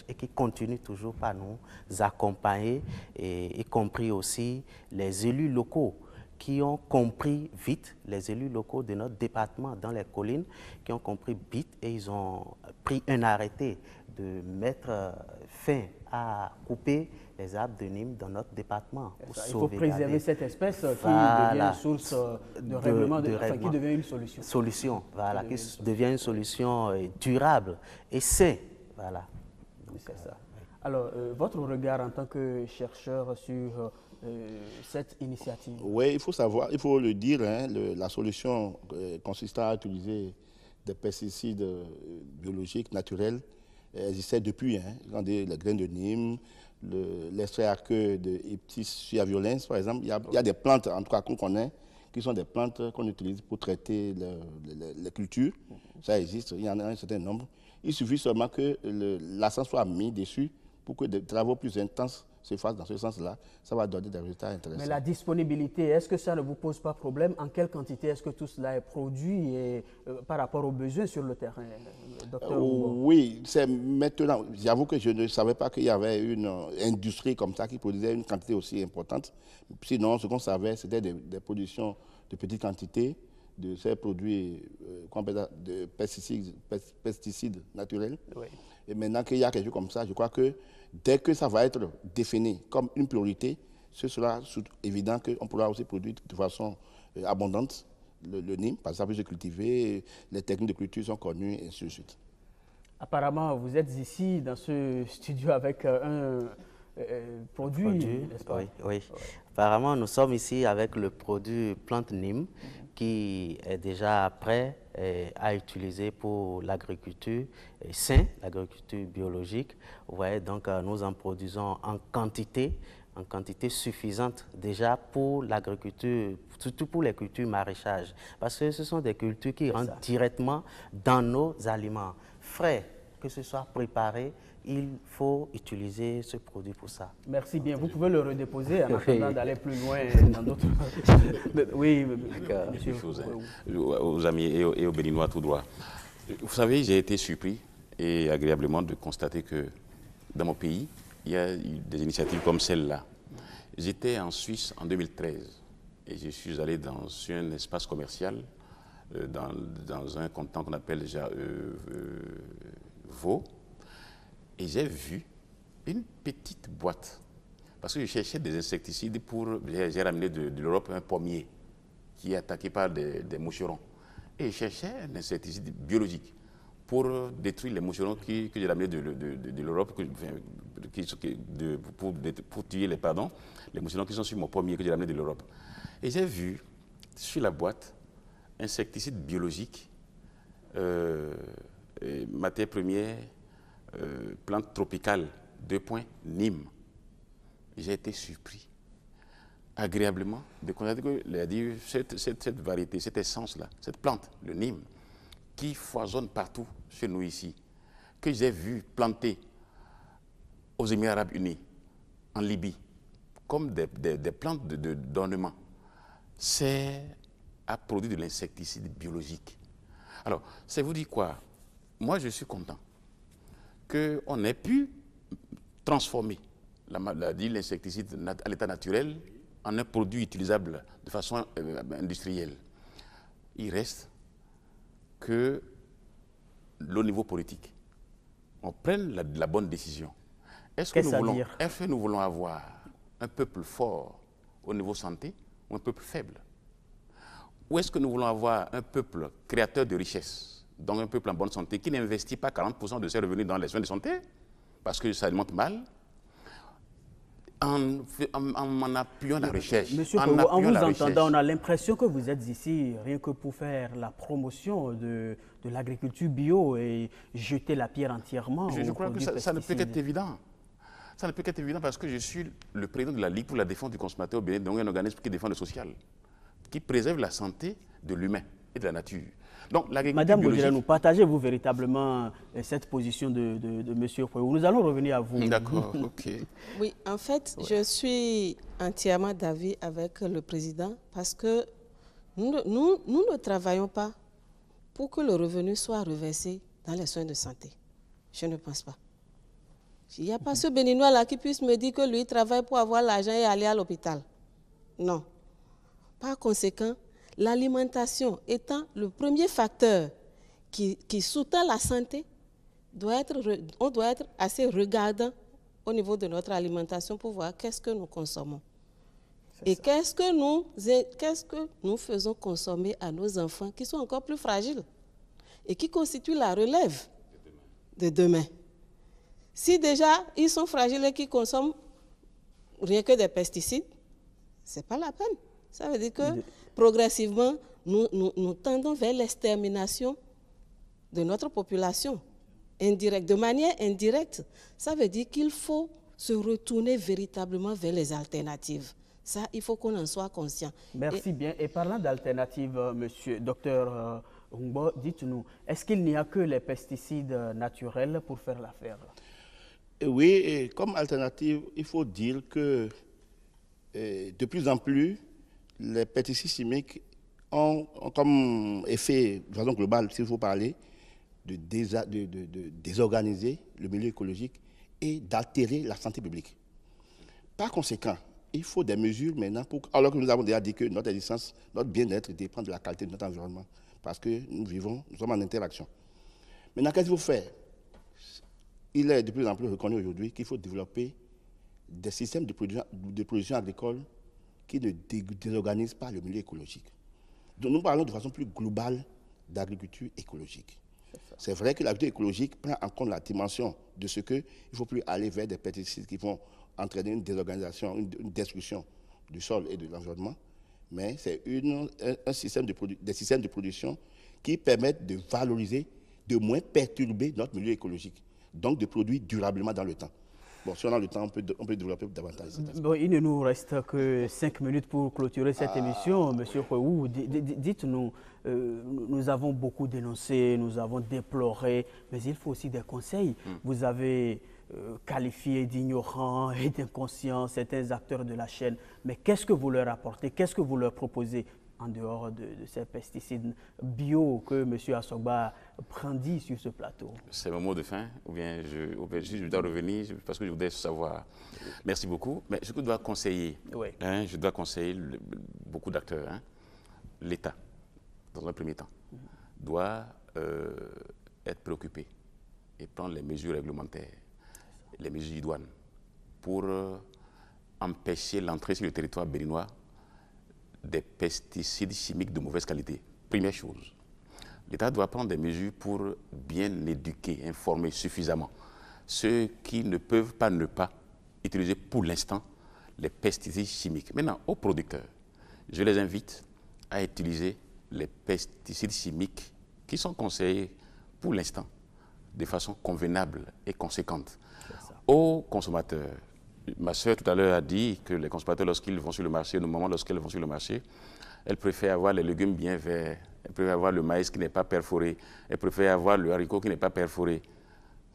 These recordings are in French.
et qui continue toujours par nous accompagner, et y compris aussi les élus locaux qui ont compris vite, les élus locaux de notre département dans les collines, qui ont compris vite et ils ont pris un arrêté de mettre fin à couper les arbres de Nîmes dans notre département. Il faut préserver cette espèce qui devient source de règlement, enfin, qui devient une solution. Voilà, qui devient une solution durable et saine. Voilà. C'est ça. Alors, votre regard en tant que chercheur sur cette initiative? Oui, il faut savoir, il faut le dire, hein, la solution consistant à utiliser des pesticides biologiques, naturels, existait depuis. Hein, les graines de Nîmes, l'extrait aqueux de Iptis suaviolens, par exemple. Il y a des plantes, en tout cas qu'on connaît, qui sont des plantes qu'on utilise pour traiter les cultures. Ça existe, il y en a un certain nombre. Il suffit seulement que l'accent soit mis dessus pour que des travaux plus intenses se fassent dans ce sens-là. Ça va donner des résultats intéressants. Mais la disponibilité, est-ce que ça ne vous pose pas problème? En quelle quantité est-ce que tout cela est produit et, par rapport aux besoins sur le terrain, docteur? Oui, c'est maintenant. J'avoue que je ne savais pas qu'il y avait une industrie comme ça qui produisait une quantité aussi importante. Sinon, ce qu'on savait, c'était des productions de petites quantités de ces produits de pesticides naturels. Oui. Et maintenant qu'il y a quelque chose comme ça, je crois que dès que ça va être défini comme une priorité, ce sera évident qu'on pourra aussi produire de façon abondante le Nîmes, parce que ça peut se cultiver, les techniques de culture sont connues, et ainsi de suite. Apparemment, vous êtes ici dans ce studio avec un produit, n'est-ce pas? Oui, oui. Apparemment, nous sommes ici avec le produit plante Nîmes qui est déjà prêt à utiliser pour l'agriculture saine, l'agriculture biologique. Ouais, donc, nous en produisons en quantité suffisante déjà pour l'agriculture, surtout pour les cultures maraîchages. Parce que ce sont des cultures qui rentrent directement dans nos aliments frais, que ce soit préparé. Il faut utiliser ce produit pour ça. Merci bien. Vous pouvez le redéposer en attendant d'aller plus loin dans d'autres... Oui, monsieur. Aux amis et aux Béninois tout droit. Vous savez, j'ai été surpris et agréablement de constater que dans mon pays, il y a eu des initiatives comme celle-là. J'étais en Suisse en 2013 et je suis allé dans un espace commercial, dans un continent qu'on appelle déjà Vaud. Et j'ai vu une petite boîte, parce que je cherchais des insecticides j'ai ramené de l'Europe un pommier qui est attaqué par des moucherons. Et je cherchais un insecticide biologique pour détruire les moucherons que j'ai ramenés de l'Europe, pour tuer les moucherons qui sont sur mon pommier que j'ai ramené de l'Europe. Et j'ai vu sur la boîte insecticide biologique, matière première, plante tropicale, Nîmes. J'ai été surpris, agréablement, de constater que cette variété, cette essence-là, cette plante, le Nîmes, qui foisonne partout chez nous ici, que j'ai vu planter aux Émirats arabes unis, en Libye, comme des plantes d'ornement, a produit de l'insecticide biologique. Alors, ça vous dit quoi? Moi, je suis content qu'on ait pu transformer l'insecticide à l'état naturel en un produit utilisable de façon industrielle. Il reste que, au niveau politique, on prenne la bonne décision. Est-ce que nous voulons avoir un peuple fort au niveau santé ou un peuple faible? Ou est-ce que nous voulons avoir un peuple créateur de richesses, donc un peuple en bonne santé, qui n'investit pas 40% de ses revenus dans les soins de santé, parce que ça alimente mal, en appuyant la recherche. Monsieur Kowo, en vous entendant, on a l'impression que vous êtes ici rien que pour faire la promotion de l'agriculture bio et jeter la pierre entièrement. Je crois que ça ne peut qu'être évident. Ça ne peut qu'être évident parce que je suis le président de la Ligue pour la défense du consommateur au Bénin, donc un organisme qui défend le social, qui préserve la santé de l'humain et de la nature. Donc, Madame Godjiranou, partagez-vous véritablement cette position de M. Kowo? Nous allons revenir à vous. D'accord, ok. Oui, en fait, je suis entièrement d'avis avec le président parce que nous ne travaillons pas pour que le revenu soit reversé dans les soins de santé. Je ne pense pas. Il n'y a pas ce Béninois-là qui puisse me dire que lui travaille pour avoir l'argent et aller à l'hôpital. Non. Par conséquent, l'alimentation étant le premier facteur qui soutient la santé, on doit être assez regardant au niveau de notre alimentation pour voir qu'est-ce que nous consommons. Et qu'est-ce que nous faisons consommer à nos enfants qui sont encore plus fragiles et qui constituent la relève de demain. Si déjà ils sont fragiles et qu'ils consomment rien que des pesticides, ce n'est pas la peine. Ça veut dire que progressivement, nous tendons vers l'extermination de notre population, de manière indirecte. Ça veut dire qu'il faut se retourner véritablement vers les alternatives. Ça, il faut qu'on en soit conscient. Merci bien. Et parlant d'alternatives, monsieur docteur Humbo, dites-nous, est-ce qu'il n'y a que les pesticides naturels pour faire l'affaire? Oui, et comme alternative, il faut dire que de plus en plus, les pesticides chimiques ont comme effet, de façon globale, s'il faut parler, de désorganiser le milieu écologique et d'altérer la santé publique. Par conséquent, il faut des mesures maintenant, alors que nous avons déjà dit que notre existence, notre bien-être dépend de la qualité de notre environnement, parce que nous sommes en interaction. Maintenant, qu'est-ce qu'il faut faire? Il est de plus en plus reconnu aujourd'hui qu'il faut développer des systèmes de production agricole qui ne désorganisent pas le milieu écologique. Donc nous parlons de façon plus globale d'agriculture écologique. C'est vrai que l'agriculture écologique prend en compte la dimension de ce qu'il ne faut plus aller vers des pesticides qui vont entraîner une désorganisation, une destruction du sol et de l'environnement, mais c'est des systèmes de production qui permettent de valoriser, de moins perturber notre milieu écologique, donc de produire durablement dans le temps. Bon, si on a le temps, on peut développer davantage. Bon, il ne nous reste que 5 minutes pour clôturer cette émission. Monsieur Huewu, dites-nous, nous avons beaucoup dénoncé, nous avons déploré, mais il faut aussi des conseils. Vous avez qualifié d'ignorants et d'inconscients certains acteurs de la chaîne, mais qu'est-ce que vous leur apportez, qu'est-ce que vous leur proposez en dehors de ces pesticides bio que M. Assogba brandit sur ce plateau? C'est mon mot de fin, ou bien je dois revenir parce que je voudrais savoir. Merci beaucoup. Mais ce que je dois conseiller, je dois conseiller beaucoup d'acteurs. L'État, dans un premier temps, doit être préoccupé et prendre les mesures réglementaires, les mesures idoines pour empêcher l'entrée sur le territoire béninois des pesticides chimiques de mauvaise qualité. Première chose, l'État doit prendre des mesures pour bien éduquer, informer suffisamment ceux qui ne peuvent pas ne pas utiliser pour l'instant les pesticides chimiques. Maintenant, aux producteurs, je les invite à utiliser les pesticides chimiques qui sont conseillés pour l'instant de façon convenable et conséquente. Aux consommateurs, ma soeur tout à l'heure a dit que les consommateurs, lorsqu'ils vont sur le marché, au moment lorsqu'elles vont sur le marché, elles préfèrent avoir les légumes bien verts, elles préfèrent avoir le maïs qui n'est pas perforé, elles préfèrent avoir le haricot qui n'est pas perforé.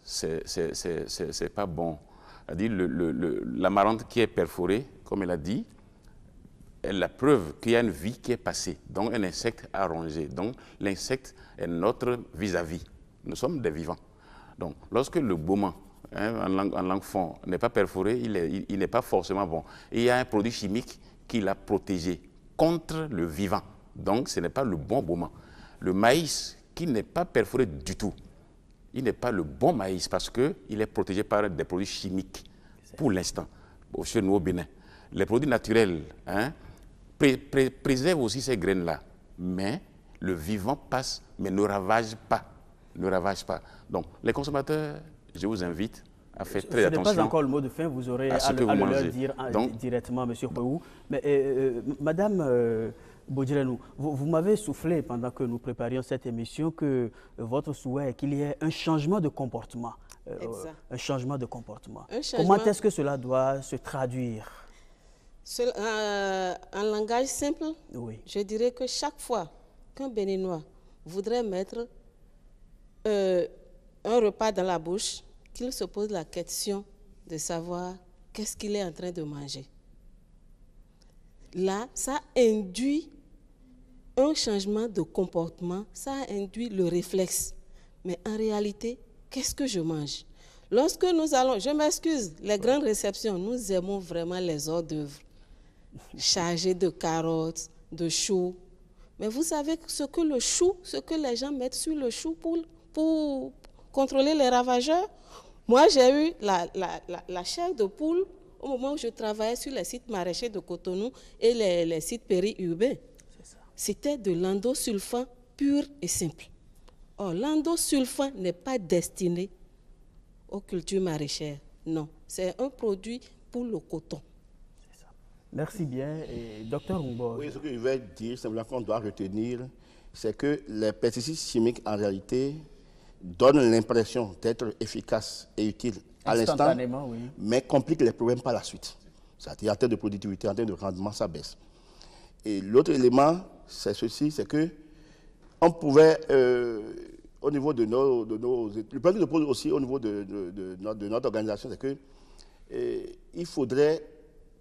C'est pas bon. Elle dit l'amarante qui est perforée, comme elle a dit, est la preuve qu'il y a une vie qui est passée. Donc un insecte a rongé. Donc l'insecte est notre vis-à-vis. Nous sommes des vivants. Donc lorsque le bauman, en langue fond, n'est pas perforé, il n'est pas forcément bon. Et il y a un produit chimique qui l'a protégé contre le vivant. Donc ce n'est pas le bon bauman. Le maïs qui n'est pas perforé du tout, il n'est pas le bon maïs parce qu'il est protégé par des produits chimiques pour l'instant, chez nous au Bénin. Les produits naturels préservent aussi ces graines-là, mais le vivant passe, mais ne ravage pas. Ne ravage pas. Donc les consommateurs, je vous invite à faire très attention. Ce n'est pas encore le mot de fin, vous aurez à le leur dire directement, M. Huewu. Mais Madame Bodjirenou, vous m'avez soufflé pendant que nous préparions cette émission que votre souhait est qu'il y ait un changement de comportement. Un changement de comportement. Comment est-ce que cela doit se traduire? En langage simple, je dirais que chaque fois qu'un Béninois voudrait mettre un repas dans la bouche, qu'il se pose la question de savoir qu'est-ce qu'il est en train de manger. Là, ça induit un changement de comportement, ça induit le réflexe. Mais en réalité, qu'est-ce que je mange? Lorsque nous allons, je m'excuse, les grandes réceptions, nous aimons vraiment les hors d'œuvre, chargés de carottes, de choux. Mais vous savez ce que le chou, ce que les gens mettent sur le chou pour contrôler les ravageurs? Moi, j'ai eu la chair de poule au moment où je travaillais sur les sites maraîchers de Cotonou et les sites périurbains. C'était de l'endosulfan pur et simple. Or, l'endosulfan n'est pas destiné aux cultures maraîchères. Non, c'est un produit pour le coton. Merci bien. Et Docteur Ngbo. Oui, ce que je vais dire, simplement qu'on doit retenir, c'est que les pesticides chimiques, en réalité, donnent l'impression d'être efficaces et utiles à l'instant, oui, mais compliquent les problèmes par la suite. C'est-à-dire, en termes de productivité, en termes de rendement, ça baisse. Et l'autre élément, c'est ceci, c'est que on pouvait, au niveau de nos le problème que je pose aussi au niveau de notre organisation, c'est que il faudrait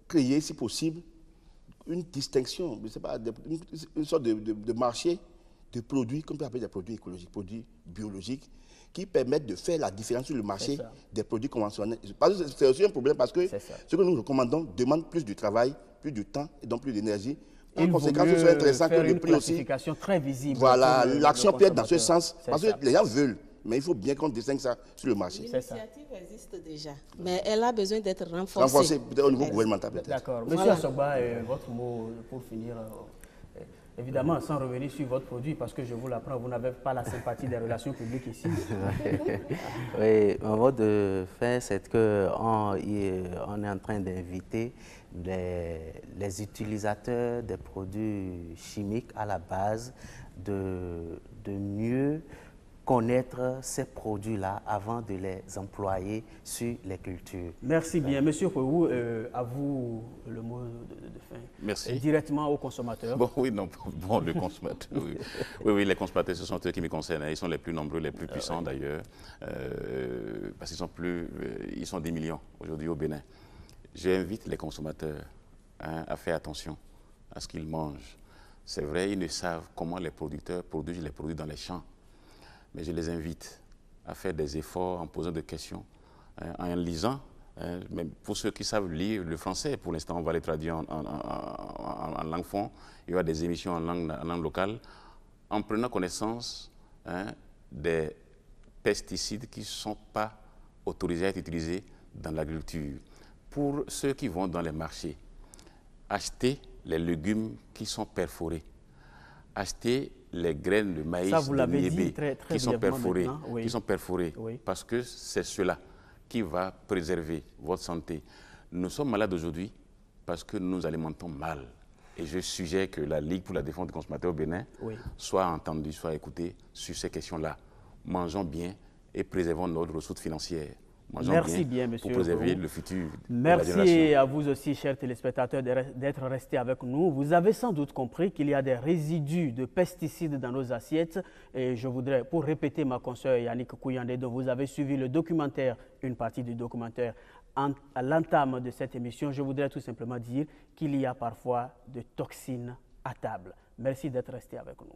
créer, si possible, une distinction, je sais pas, une sorte de marché de produits, comme on peut appeler des produits écologiques, produits biologiques, qui permettent de faire la différence sur le marché des produits conventionnels. Parce que c'est aussi un problème parce que ce que nous recommandons demande plus de travail, plus de temps et donc plus d'énergie. En conséquence, ce serait intéressant que le prix aussi. Très visible. Voilà, l'action peut être dans ce sens. Parce que les gens veulent, mais il faut bien qu'on distingue ça sur le marché. L'initiative existe déjà, mais elle a besoin d'être renforcée. Renforcée au niveau gouvernemental peut-être. D'accord. Monsieur Assogba, votre mot pour finir. Évidemment, sans revenir sur votre produit, parce que je vous l'apprends, vous n'avez pas la sympathie des relations publiques ici. Oui, mon mot de fin, c'est qu'on est en train d'inviter les utilisateurs des produits chimiques à la base de mieux connaître ces produits-là avant de les employer sur les cultures. Merci bien. Monsieur Huewu, à vous le mot de fin. Merci. Directement aux consommateurs. Bon, oui, non, bon, le consommateur, oui. Oui, les consommateurs, ce sont eux qui me concernent. Ils sont les plus nombreux, les plus puissants d'ailleurs, parce qu'ils sont des millions aujourd'hui au Bénin. J'invite les consommateurs à faire attention à ce qu'ils mangent. C'est vrai, ils ne savent comment les producteurs produisent les produits dans les champs. Mais je les invite à faire des efforts en posant des questions, en lisant. Même pour ceux qui savent lire le français, pour l'instant, on va les traduire en langue fond. Il y aura des émissions en langue locale. En prenant connaissance des pesticides qui ne sont pas autorisés à être utilisés dans l'agriculture. Pour ceux qui vont dans les marchés, acheter les légumes qui sont perforés. Acheter les graines de maïs, de niébé, qui sont perforées, oui. Parce que c'est cela qui va préserver votre santé. Nous sommes malades aujourd'hui parce que nous nous alimentons mal. Et je suggère que la Ligue pour la défense des consommateurs au Bénin soit entendue, soit écoutée sur ces questions-là. Mangeons bien et préservons notre ressource financière. Merci bien, monsieur. Pour préserver le futur. Merci à vous aussi, chers téléspectateurs, d'être restés avec nous. Vous avez sans doute compris qu'il y a des résidus de pesticides dans nos assiettes. Et je voudrais, pour répéter ma consoeur Yannick Kouyandé, dont vous avez suivi le documentaire, une partie du documentaire, à l'entame de cette émission, je voudrais tout simplement dire qu'il y a parfois de toxines à table. Merci d'être restés avec nous.